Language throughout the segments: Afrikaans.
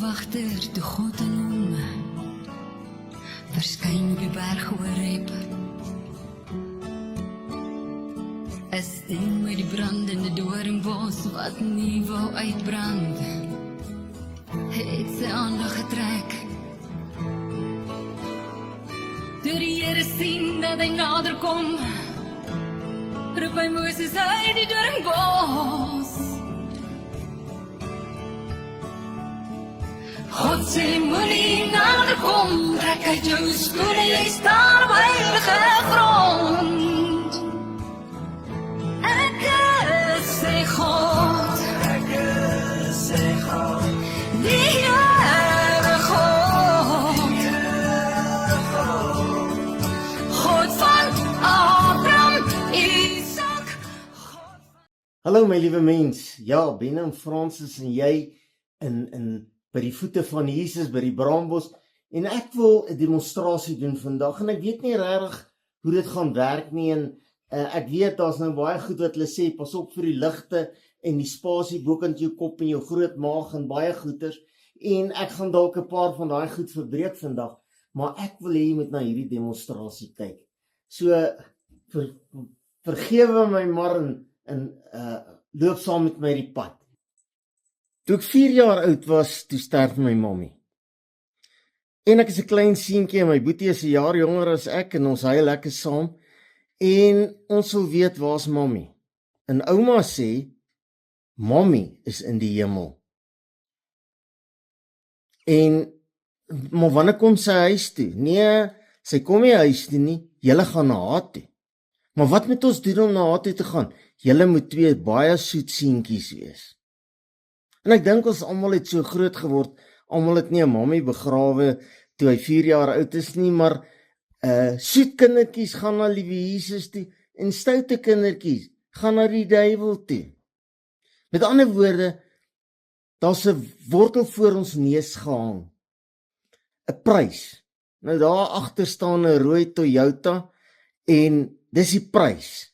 wagter toe God in hom verskyn op die berg Horeb. Is steen met die brandende doornbos wat nie wou uitbrand, het sy aandag getrek. Toe die Here sien dat hy nader kom, roep hy Moses uit die doornbos. God sê moenie nader kom, trek uit jou skoene, jy staan op heilige grond. Ek sê God, die Here God, God van Abraham, Isaac, God van... Hallo my liewe mens, ja, Ben en Francis en jy by die voete van Jesus, by die braambos, en ek wil 'n demonstrasie doen vandag, en ek weet nie regtig hoe dit gaan werk nie, en ek weet, daar's nou baie goed wat hulle sê, pas op vir die ligte, en die spasie bokant jou kop, en jou groot maag, en baie goeters, en ek gaan dalk 'n paar van daai goed verbreek vandag, maar ek wil hê jy moet na hierdie demonstrasie kyk. So, vergewe my maar, en loop saam met my die pad. Toe ek 4 jaar oud was, toe sterf my mommy. En ek is 'n klein seentjie en my boetie is 'n jaar jonger as ek en ons huil lekker saam. En ons wil weet, waar's mommy? En ouma sê, mommy is in die hemel. Maar wanneer kom sy huis toe? Nee, sy kom nie huis toe nie, julle gaan na haar toe. Maar wat moet ons doen om na haar toe te gaan? Julle moet 2 baie soet seentjies wees. En ek dink ons almal het so groot geword, almal het nie 'n mommy begrawe toe hy 4 jaar oud is nie, maar soet kindertjies gaan na liewe Jesus toe, en stoute kindertjies gaan na die duiwel toe. Met ander woorde, daar's 'n wortel voor ons neus gehang, 'n prys. Nou daar agter staan 'n rooi Toyota, en dis die prys.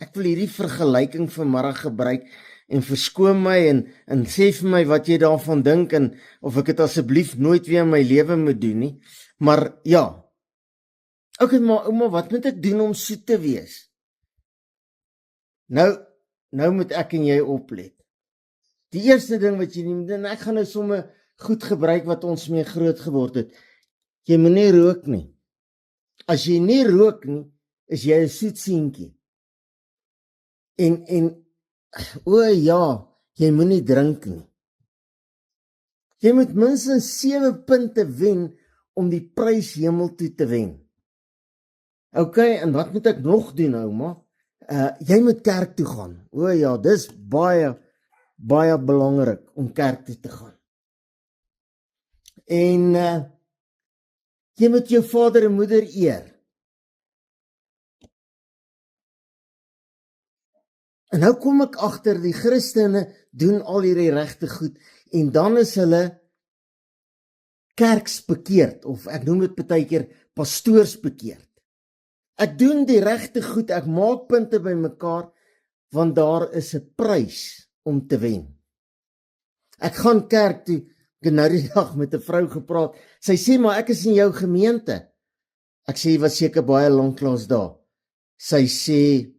Ek wil hierdie vergelyking vanmiddag gebruik, en verskoon my en sê vir my wat jy daarvan dink, en of ek dit asseblief nooit weer in my lewe moet doen nie. Maar ja, okay, maar ouma, wat moet ek doen om soet te wees? Nou moet ek en jy oplet. Die eerste ding wat jy moet doen, ek gaan nou sommer goed gebruik wat ons mee groot geword het. Jy moet nie rook nie. As jy nie rook nie, is jy 'n soet seentjie. O ja, jy moet nie drink nie. Jy moet minstens 7 punte wen om die prys hemel toe te wen. Okay, en wat moet ek nog doen, ouma? Jy moet kerk toe gaan. O ja, dis baie belangrik om kerk toe te gaan. En jy moet jou vader en moeder eer. En nou kom ek agter, die Christene doen al hierdie regte goed, en dan is hulle kerksbekeerd, of ek noem dit partykeer pastoorsbekeerd. Ek doen die regte goed, ek maak punte by mekaar, want daar is 'n prys om te wen. Ek gaan kerk toe, ek het nou die dag met 'n vrou gepraat, sy sê, maar ek is in jou gemeente. Ek sê, jy was seker baie lanklaas daar. Sy sê,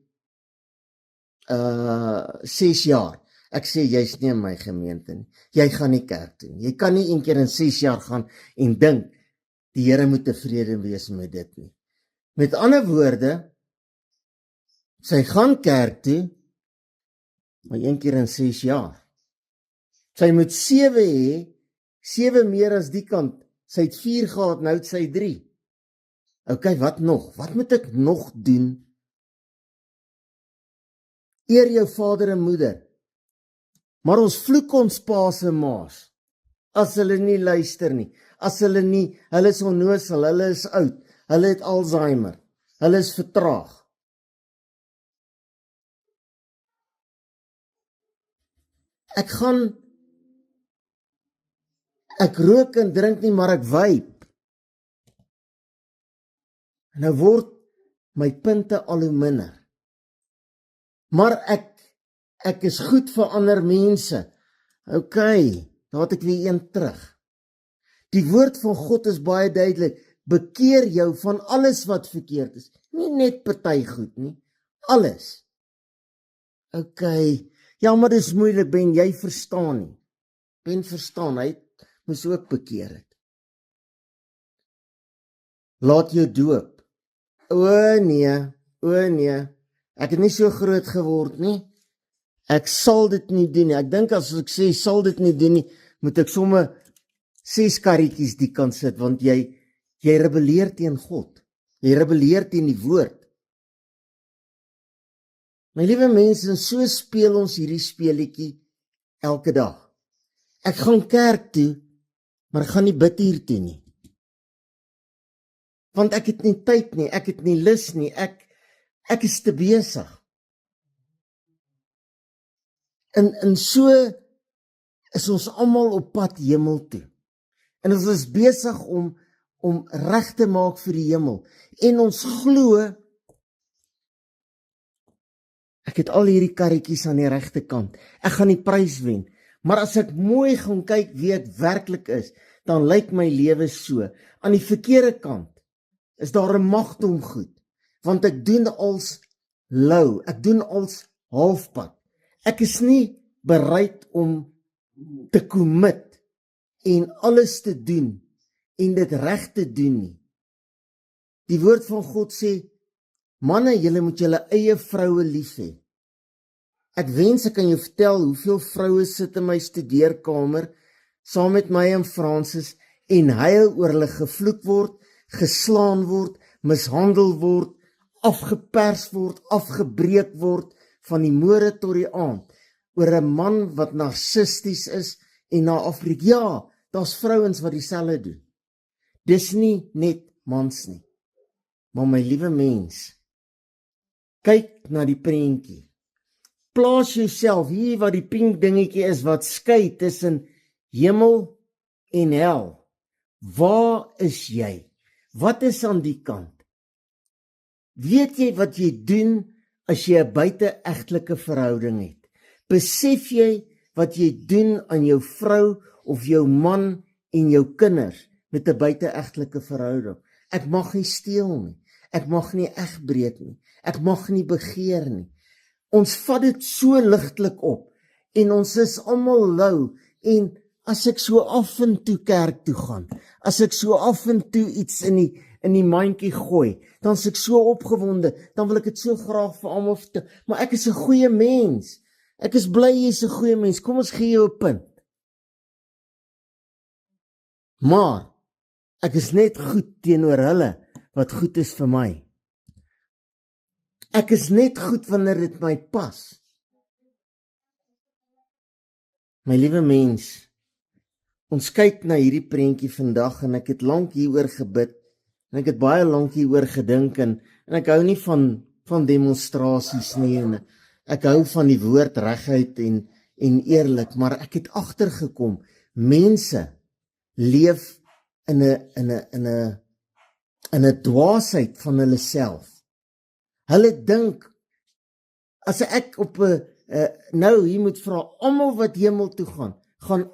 6 jaar. Ek sê, jy's nie in my gemeente nie. Jy gaan nie kerk toe nie. Jy kan nie een keer in 6 jaar gaan en dink, die Here moet tevrede wees met dit nie. Met ander woorde, sy gaan kerk toe, maar een keer in 6 jaar. Sy moet 7 hê, 7 meer as die kant. Sy het 4 gehad, nou het sy 3. Okay, wat nog? Wat moet ek nog doen? Eer jou vader en moeder. Maar ons vloek ons pa's en ma's, as hulle nie luister nie, hulle is onnoosel, hulle is oud, hulle het Alzheimer, hulle is vertraag. Ek rook en drink nie, maar ek vape. Nou word my punte al hoe minder. Maar ek is goed vir ander mense. Okay, daar het ek weer een terug. Die woord van God is baie duidelik. Bekeer jou van alles wat verkeerd is. Nie net party goed nie. Alles. OK. Ja, maar dis moeilik, Ben, jy verstaan nie. Ben verstaan, hy moes ook bekeer het. Laat jou doop. O nee. Ek het nie so groot geword nie. Ek sal dit nie doen nie. Ek dink as ek sê sal dit nie doen nie, moet ek sommer 6 karretjies die kant sit, want jy rebelleer teen God. Jy rebelleer teen die woord. My liewe mense, so speel ons hierdie speletjie elke dag. Ek gaan kerk toe, maar ek gaan nie bid hier toe nie. Want ek het nie tyd nie, ek het nie lus nie, ek is te besig. En so is ons almal op pad hemel toe. En ons is besig om reg te maak vir die hemel. En ons glo, ek het al hierdie karretjies aan die regte kant. Ek gaan die prys wen. Maar as ek mooi gaan kyk wie ek werklik is, dan lyk my lewe so. Aan die verkeerde kant is daar 'n magdom goed. Want ek doen als lou, ek doen als halfpad. Ek is nie bereid om te commit en alles te doen en dit reg te doen nie. Die woord van God sê, manne, julle moet julle eie vroue lief hê. Ek wens ek kan jou vertel hoeveel vroue sit in my studeerkamer saam met my en Francis en huil oor hulle gevloek word, geslaan word, mishandel word, afgepers word, afgebreek word van die môre tot die aand oor 'n man wat narcisties is en na afbreek. Ja, daar's vrouens wat dieselfde doen. Dis nie net mans nie. Maar my liewe mens, kyk na die prentjie. Plaas jouself hier waar die pink dingetjie is wat skei tussen hemel en hel. Waar is jy? Wat is aan die kant? Weet jy wat jy doen as jy 'n buiteegtelike verhouding het? Besef jy wat jy doen aan jou vrou of jou man en jou kinders met 'n buiteegtelike verhouding? Ek mag nie steel nie. Ek mag nie egbreek nie. Ek mag nie begeer nie. Ons vat dit so ligtelik op en ons is almal lou en as ek so af en toe kerk toe gaan, as ek so af en toe iets in die mandjie gooi, dan is ek so opgewonde, dan wil ek dit so graag vir almal vertel, maar ek is 'n goeie mens. Ek is bly jy's 'n goeie mens. Kom ons gee jou 'n punt. Maar ek is net goed teenoor hulle wat goed is vir my. Ek is net goed wanneer dit my pas. My liewe mens, ons kyk na hierdie prentjie vandag en ek het lank hieroor gebid en ek het baie lank hieroor gedink en ek hou nie van demonstrasies nie en ek hou van die woord reguit en eerlik, maar ek het agtergekom, mense leef in 'n dwaasheid van hulle self. Hulle dink, as ek op 'n nou hier moet vra, almal wat hemel toe gaan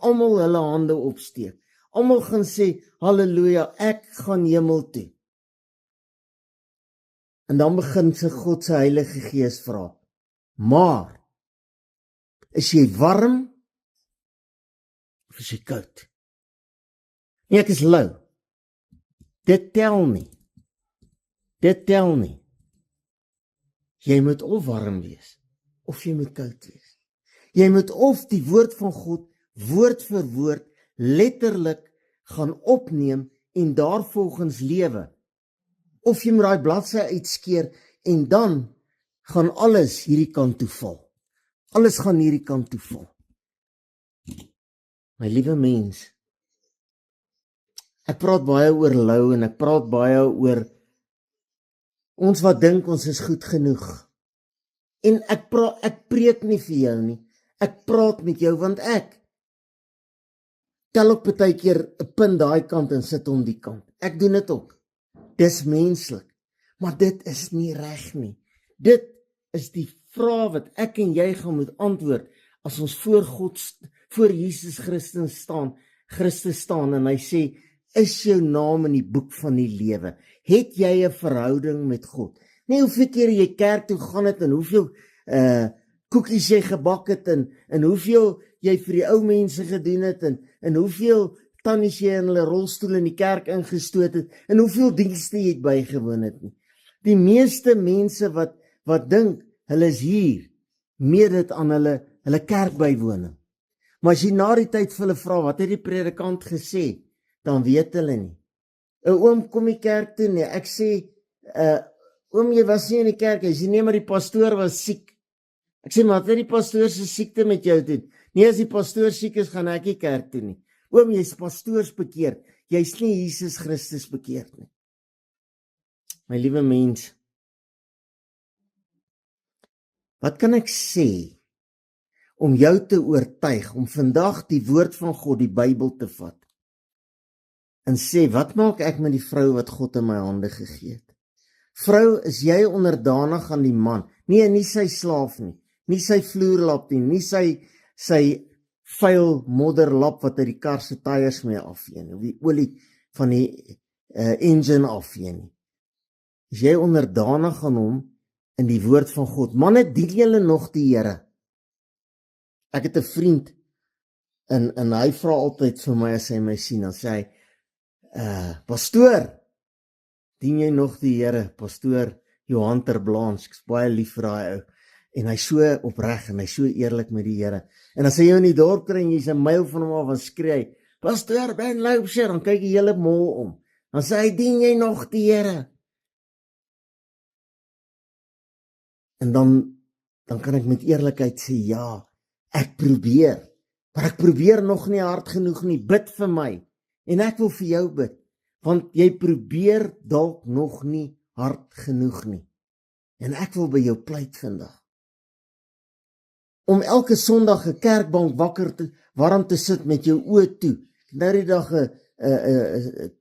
almal hulle hande opsteek. Almal gaan sê, halleluja, ek gaan hemel toe. En dan begin sy God se Heilige Gees vra, maar, is jy warm of is jy koud? Nee, ek is lou. Dit tel nie. Jy moet of warm wees, of jy moet koud wees. Jy moet of die woord van God, woord vir woord, letterlik gaan opneem en daarvolgens lewe. Of jy moet daai bladsy uitskeer en dan gaan alles hierdie kant toe val. Alles gaan hierdie kant toe val. My liewe mens, ek praat baie oor lou en ek praat baie oor ons wat dink ons is goed genoeg. En ek preek nie vir jou nie. Ek praat met jou want ek tel ook baie keer 'n punt daai kant en sit hom die kant. Ek doen dit ook. Dis menslik. Maar dit is nie reg nie. Dit is die vraag wat ek en jy gaan moet antwoord as ons voor God, voor Jesus Christus staan. Christus staan en hy sê, is jou naam in die boek van die lewe? Het jy 'n verhouding met God? Nie hoeveel keer jy kerk toe gaan het en hoeveel koekies jy gebak het en hoeveel jy vir die ou mense gedoen het en hoeveel tannies jy in hulle rolstoel in die kerk ingestoot het en hoeveel dienste jy het bygewoon het nie. Die meeste mense wat dink hulle is hier, meer dit aan hulle kerkbywoning. Maar as jy na die tyd vir hulle vra, wat het die predikant gesê, dan weet hulle nie. 'n Oom kom die kerk toe, nee, ek sê, oom, jy was nie in die kerk, hy sê, nee, maar die pastoor was siek. Ek sê, maar wat het die pastoor se siekte met jou doen? Nee, as die pastoor siek is, gaan ek nie kerk toe nie. Oom, jy's pastoors bekeerd, jy's nie Jesus Christus bekeerd nie. My liewe mens, wat kan ek sê om jou te oortuig om vandag die woord van God, die Bybel te vat en sê, wat maak ek met die vrou wat God in my hande gegee het? Vrou, is jy onderdanig aan die man? Nee, nie sy slaaf nie, nie sy vloerlap nie, nie sy vuil modderlap wat uit die kar se tyres mee afvee nie, of die olie van die engine afvee nie. Is jy onderdanig aan hom in die woord van God? Manne, dien julle nog die Here? Ek het 'n vriend en hy vra altyd vir my as hy my sien, dan sê hy, pastoor, dien jy nog die Here? Pastoor Johan Terblanche, ek is baie lief vir daai ou. En hy so opreg en hy so eerlik met die Here. En as hy jou in die dorp kry en jy's 'n myl van hom af en skree hy, pastoor Ben Loubser, dan kyk die hele mol om. Dan sê hy, dien jy nog die Here? En dan kan ek met eerlikheid sê, ja, ek probeer. Maar ek probeer nog nie hard genoeg nie, bid vir my. En ek wil vir jou bid, want jy probeer dalk nog nie hard genoeg nie. En ek wil by jou pleit vandag. Om elke Sondag 'n kerkbank warm te sit met jou oë toe. Nou die dag 'n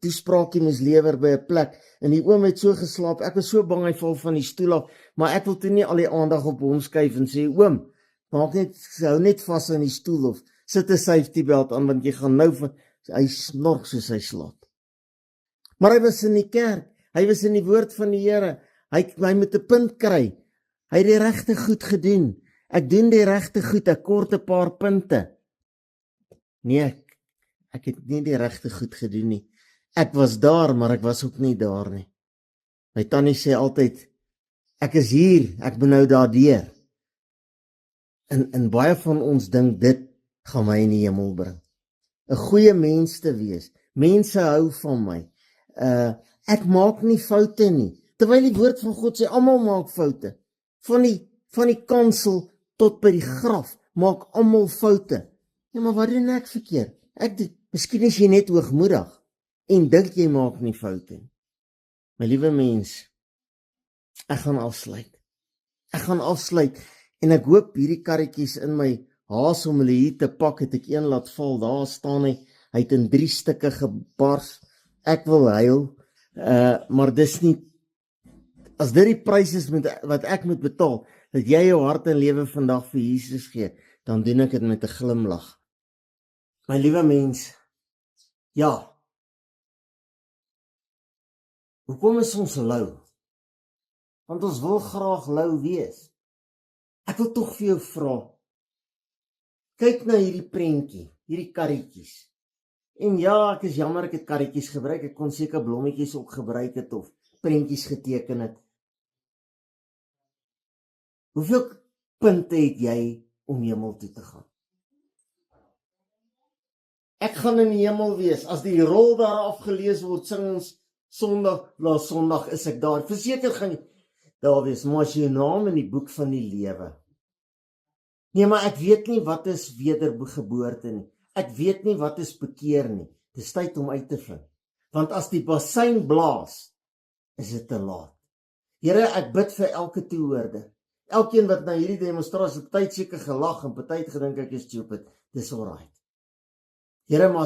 toespraakie mislewer by 'n plek en die oom het so geslaap. Ek was so bang hy val van die stoel af, maar ek wil toe nie al die aandag op hom skuif en sê, oom, hou net vas aan die stoel of sit 'n safety belt aan want jy gaan nou hy snork soos hy slaap. Maar hy was in die kerk, hy was in die woord van die Here. Hy moet 'n punt kry. Hy het die regte goed gedoen. Ek doen die regte goed, ek kort 'n paar punte. Nee, ek het nie die regte goed gedoen nie. Ek was daar, maar ek was ook nie daar nie. My tannie sê altyd, ek is hier, ek ben nou daardeur. En baie van ons dink dit gaan my in die hemel bring. 'n Goeie mens te wees. Mense hou van my. Ek maak nie foute nie. Terwyl die woord van God sê, almal maak foute. Van die kansel tot by die graf, maak almal foute. Ja, maar wat doen ek verkeerd? Miskien is jy net hoogmoedig en dink jy maak nie foute nie. My liewe mens, ek gaan afsluit en ek hoop hierdie karretjies in my haas om hulle hier te pak, het ek een laat val, daar staan hy het in 3 stukke gebars. Ek wil huil, maar dis nie, as dit die prys is wat ek moet betaal, dat jy jou hart en lewe vandag vir Jesus gee, dan doen ek dit met 'n glimlag. My liewe mens, ja, hoekom is ons lou? Want ons wil graag lou wees. Ek wil tog vir jou vra, kyk na hierdie prentjie, hierdie karretjies. En ja, ek is jammer ek het karretjies gebruik, ek kon seker blommetjies ook gebruik het of prentjies geteken het. Hoeveel punte het jy om hemel toe te gaan? Ek gaan in die hemel wees. As die rol daar afgelees word, sing ons Sondag is ek daar. Verseker gaan jy daar wees, maar as jou naam in die boek van die lewe. Nee, maar ek weet nie wat is wedergeboorte nie. Ek weet nie wat is bekeer nie. Dis tyd om uit te vind. Want as die bassein blaas, is dit te laat. Here, ek bid vir elke toehoorder. Elkeen wat na hierdie demonstrasie tyd seker gelag en party gedink ek is stupid. Dis alright. Here, maar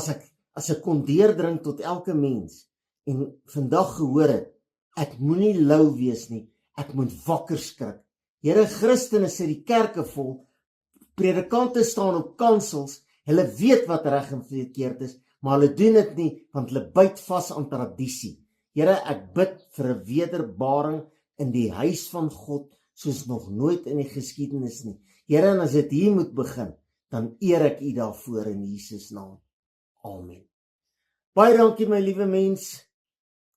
as ek kon deurdring tot elke mens en vandag gehoor het, ek moenie lou wees nie, ek moet wakker skrik. Here, Christene sit die kerke vol, predikante staan op kansels, hulle weet wat reg en verkeerd is, maar hulle doen dit nie, want hulle byt vas aan tradisie. Here, ek bid vir 'n wederbaring in die huis van God, soos nog nooit in die geskiedenis nie. Here, en as dit hier moet begin, dan eer ek U daarvoor in Jesus naam. Amen. Baie dankie my liewe mens.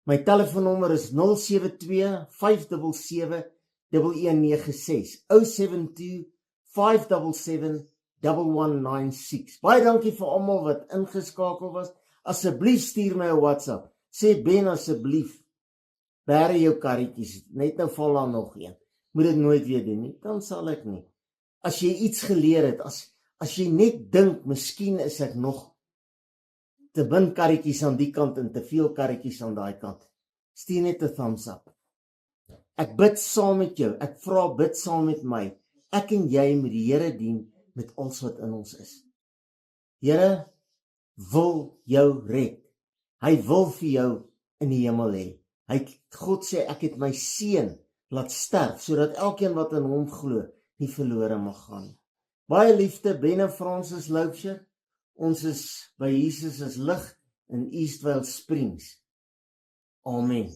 My telefoonnommer is 072 577 1196. 072 577 1196. Baie dankie vir almal wat ingeskakel was. Asseblief stuur my 'n WhatsApp. Sê Ben asseblief, bære jou karretjies, net nou val daar nog een. Moet dit nooit weer doen nie, dan sal ek nie. As jy iets geleer het, as jy net dink, miskien is ek nog te min karretjies aan die kant en te veel karretjies aan daai kant, stuur net 'n thumbs up. Ek bid saam met jou, ek vra bid saam met my. Ek en jy moet die Here dien met alles wat in ons is. Here wil jou red. Hy wil vir jou in die hemel hê. God sê, ek het my seun laat sterf, sodat elkeen wat in hom glo, nie verlore mag gaan. Baie liefde, Ben en Francis Loubser. Ons is by Jesus is lig in Eastvale Springs. Amen.